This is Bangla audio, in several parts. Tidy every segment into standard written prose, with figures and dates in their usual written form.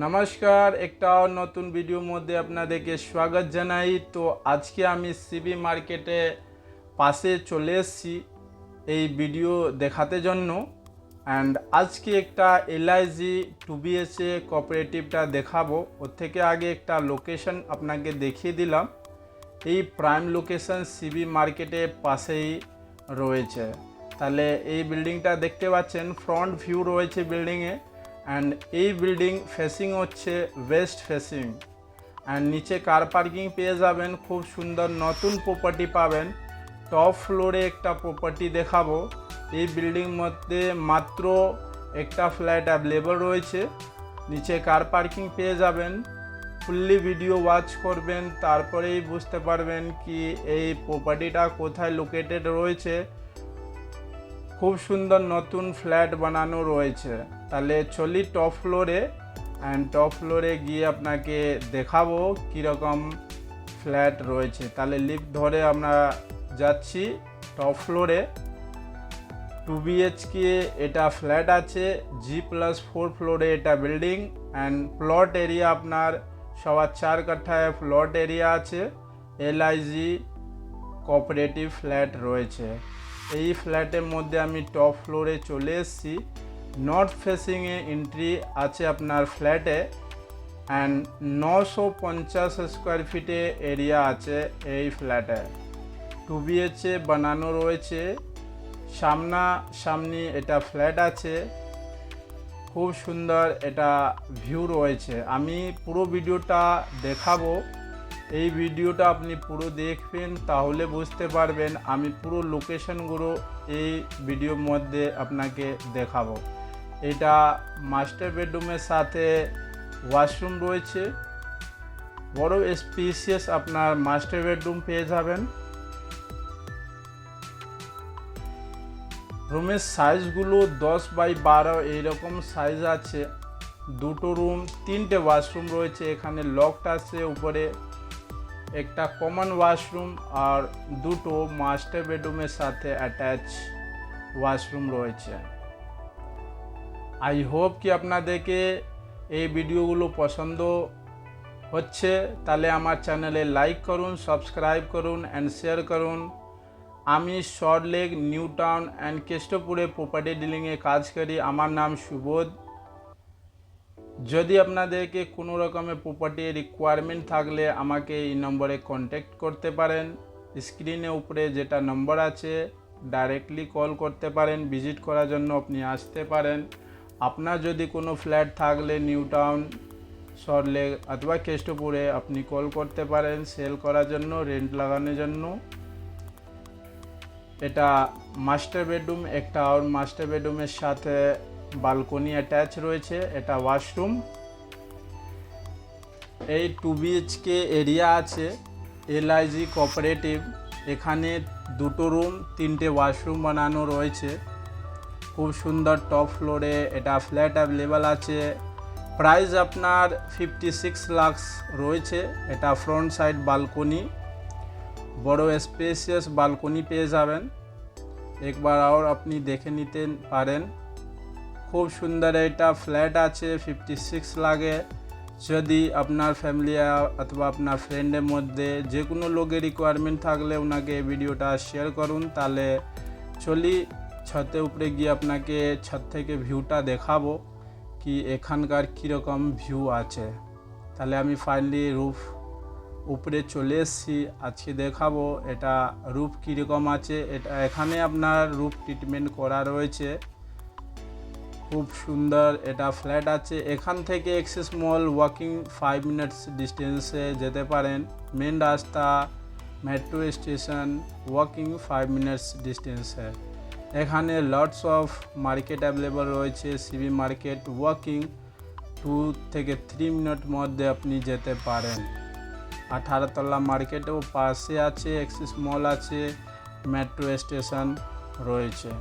নমস্কার, একটা নতুন ভিডিওর মধ্যে আপনাদেরকে স্বাগত জানাই। তো আজকে আমি সিবি মার্কেটে পাশে চলে এসেছি এই ভিডিও দেখাতে জন্য। অ্যান্ড আজকে একটা এলআইজি 2BHK কোঅপারেটিভটা দেখাবো। ওর থেকে আগে একটা লোকেশন আপনাকে দেখিয়ে দিলাম। এই প্রাইম লোকেশন সিবি মার্কেটের পাশেই রয়েছে। তাহলে এই বিল্ডিংটা দেখতে পাচ্ছেন, ফ্রন্ট ভিউ রয়েছে বিল্ডিংয়ে। অ্যান্ড এই বিল্ডিং ফেসিং হচ্ছে ওয়েস্ট ফেসিং। অ্যান্ড নিচে কার পার্কিং পেয়ে যাবেন, খুব সুন্দর নতুন প্রপার্টি পাবেন। টপ ফ্লোরে একটা প্রপার্টি দেখাবো। এই বিল্ডিং মধ্যে মাত্র একটা ফ্ল্যাট অ্যাভেলেবল রয়েছে, নিচে কার পার্কিং পেয়ে যাবেন। ফুললি ভিডিও ওয়াচ করবেন, তারপরেই বুঝতে পারবেন কি এই প্রপার্টিটা কোথায় লোকেটেড রয়েছে। খুব সুন্দর নতুন ফ্ল্যাট বানানো রয়েছে। তাহলে চলি টপ ফ্লোরে। অ্যান্ড টপ ফ্লোরে গিয়ে আপনাকে দেখাবো কীরকম ফ্ল্যাট রয়েছে। তাহলে লিফট ধরে আমরা যাচ্ছি টপ ফ্লোরে। 2BHK এটা ফ্ল্যাট আছে, G+4 ফ্লোরে এটা বিল্ডিং। অ্যান্ড প্লট এরিয়া আপনার 4.25 কাঠায় প্লট এরিয়া আছে। এলআইজি কোঅপারেটিভ ফ্ল্যাট রয়েছে। এই ফ্ল্যাটের মধ্যে আমি টপ ফ্লোরে চলে এসেছি। নর্থ ফেসিংয়ে এন্ট্রি আছে আপনার ফ্ল্যাটে। অ্যান্ড 950 স্কোয়ার ফিটে এরিয়া আছে এই ফ্ল্যাটে। 2BHK বানানো রয়েছে, সামনাসামনি এটা ফ্ল্যাট আছে। খুব সুন্দর এটা ভিউ রয়েছে। আমি পুরো ভিডিওটা দেখাবো। এই ভিডিওটা আপনি পুরো দেখবেন, তাহলে বুঝতে পারবেন। আমি পুরো লোকেশনগুলো এই ভিডিওর মধ্যে আপনাকে দেখাবো। এটা মাস্টার বেডরুমের সাথে ওয়াশরুম রয়েছে। বড় স্পেসিয়াস আপনার মাস্টার বেডরুম পেয়ে যাবেন। রুমের সাইজগুলো 10x12 এইরকম সাইজ আছে। দুটো রুম, 3টে ওয়াশরুম রয়েছে। এখানে লকড আছে উপরে, একটা কমন ওয়াশরুম আর দুটো মাস্টার বেডরুমের সাথে অ্যাটাচ ওয়াশরুম রয়েছে। আই হোপ কি আপনাদেরকে এই ভিডিওগুলো পছন্দ হচ্ছে। তাহলে আমার চ্যানেলে লাইক করুন, সাবস্ক্রাইব করুন অ্যান্ড শেয়ার করুন। আমি সল্টলেক, নিউ টাউন অ্যান্ড কেষ্টপুরে প্রপার্টি ডিলিংয়ে কাজ করি। আমার নাম সুবোধ। যদি আপনাদেরকে কোনো রকমের প্রপার্টি রিকোয়ারমেন্ট থাকলে আমাকে এই নম্বরে কন্ট্যাক্ট করতে পারেন। স্ক্রিনে উপরে যেটা নম্বর আছে ডাইরেক্টলি কল করতে পারেন। ভিজিট করার জন্য আপনি আসতে পারেন। আপনার যদি কোনো ফ্ল্যাট থাকলে নিউ টাউন, সল্টলেক অথবা কেষ্টপুরে আপনি কল করতে পারেন সেল করার জন্য, রেন্ট লাগানোর জন্য। এটা মাস্টার বেডরুম, একটা আর মাস্টার বেডরুমের সাথে বালকনি অ্যাটাচ রয়েছে। এটা ওয়াশরুম। এই 2BHK এরিয়া আছে এলআইজি কোঅপারেটিভ। এখানে দুটো রুম, 3টে ওয়াশরুম বানানো রয়েছে। খুব সুন্দর টপ ফ্লোরে এটা ফ্ল্যাট অ্যাভেলেবল আছে। প্রাইস আপনার 56 লাখ রয়েছে। এটা ফ্রন্ট সাইড বালকনি, বড় স্পেসিয়াস বালকনি পেয়ে যাবেন। একবার আর আপনি দেখে নিতে পারেন। খুব সুন্দর এটা ফ্ল্যাট আছে, 56 লাখে। যদি আপনার ফ্যামিলি অথবা আপনার ফ্রেন্ডের মধ্যে যে কোনো লোকের রিকোয়ারমেন্ট থাকলে ওনাকে এই ভিডিওটা শেয়ার করুন। তাহলে চলি ছাদের উপরে গিয়ে আপনাকে ছাদ থেকে ভিউটা দেখাবো কি এখানকার কীরকম ভিউ আছে। তাহলে আমি ফাইনালি রুফ উপরে চলে এসেছি। আজকে দেখাবো এটা রুফ কীরকম আছে। এটা এখানে আপনার রুফ ট্রিটমেন্ট করা রয়েছে। খুব সুন্দর এটা ফ্ল্যাট আছে। এখান থেকে এক্সেস মল ওয়াকিং 5 মিনিটস ডিস্টেন্সে যেতে পারেন। মেন রাস্তা, মেট্রো স্টেশন ওয়াকিং 5 মিনিটস ডিস্টেন্সে। এখানে লটস অফ মার্কেট অ্যাভেলেবল রয়েছে। সিবি মার্কেট ওয়াকিং 2 থেকে 3 মিনিট মধ্যে আপনি যেতে পারেন। 18 তলা মার্কেটেও পাশে আছে, এক্সিস মল আছে, মেট্রো স্টেশন রয়েছে।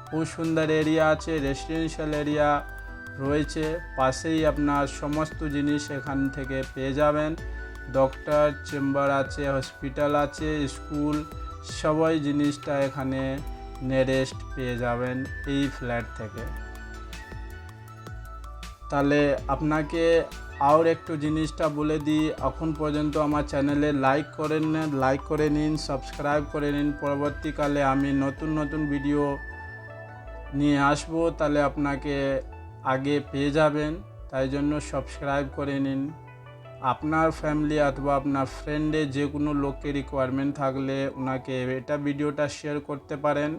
খুব সুন্দর এরিয়া আছে, রেসিডেন্সিয়াল এরিয়া রয়েছে। পাশেই আপনার সমস্ত জিনিস এখান থেকে পেয়ে যাবেন। ডক্টর চেম্বার আছে, হসপিটাল আছে, স্কুল, সবাই জিনিসটা এখানে নিয়ারেস্ট পেয়ে যাবেন এই ফ্ল্যাট থেকে। তাহলে আপনাকে আর একটু জিনিসটা বলে দিই, এখন পর্যন্ত আমার চ্যানেলে লাইক করে নিন, সাবস্ক্রাইব করে নিন। পরবর্তীকালে আমি নতুন নতুন ভিডিও নিয়ে আসবো, তাহলে আপনাকে আগে পেয়ে যাবেন। তাই জন্য সাবস্ক্রাইব করে নিন। আপনার ফ্যামিলি অথবা আপনার ফ্রেন্ডে যে কোনো লোককে রিকোয়ারমেন্ট থাকলে ওনাকে এটা ভিডিওটা শেয়ার করতে পারেন।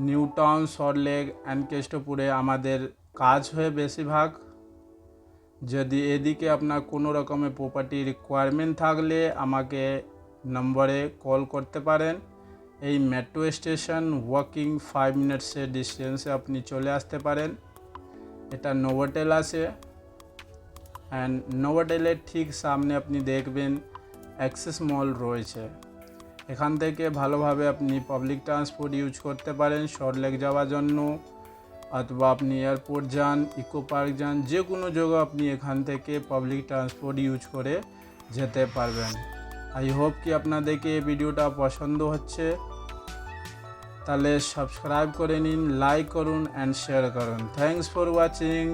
নিউ টাউন, সল্টলেক অ্যান্ড কেষ্টপুরে আমাদের কাজ হয়ে বেশিরভাগ। যদি এদিকে আপনার কোনো রকমের প্রপার্টি রিকোয়ারমেন্ট থাকলে আমাকে নম্বরে কল করতে পারেন। এই মেট্রো স্টেশন ওয়াকিং 5 মিনিটসের ডিস্টেন্সে আপনি চলে আসতে পারেন। এটা নোভোটেল আছে, অ্যান্ড নোভোটেলের ঠিক সামনে আপনি দেখবেন অ্যাক্সেস মল রয়েছে। এখান থেকে ভালোভাবে আপনি পাবলিক ট্রান্সপোর্ট ইউজ করতে পারেন সল্টলেক যাওয়ার জন্য, অথবা আপনি এয়ারপোর্ট যান, ইকো পার্ক যান, যে কোনো জায়গা আপনি এখান থেকে পাবলিক ট্রান্সপোর্ট ইউজ করে যেতে পারবেন। আই হোপ কি আপনাদেরকে এই ভিডিওটা পছন্দ হচ্ছে। তাহলে সাবস্ক্রাইব করে নিন, লাইক করুন অ্যান্ড শেয়ার করুন। Thanks for watching.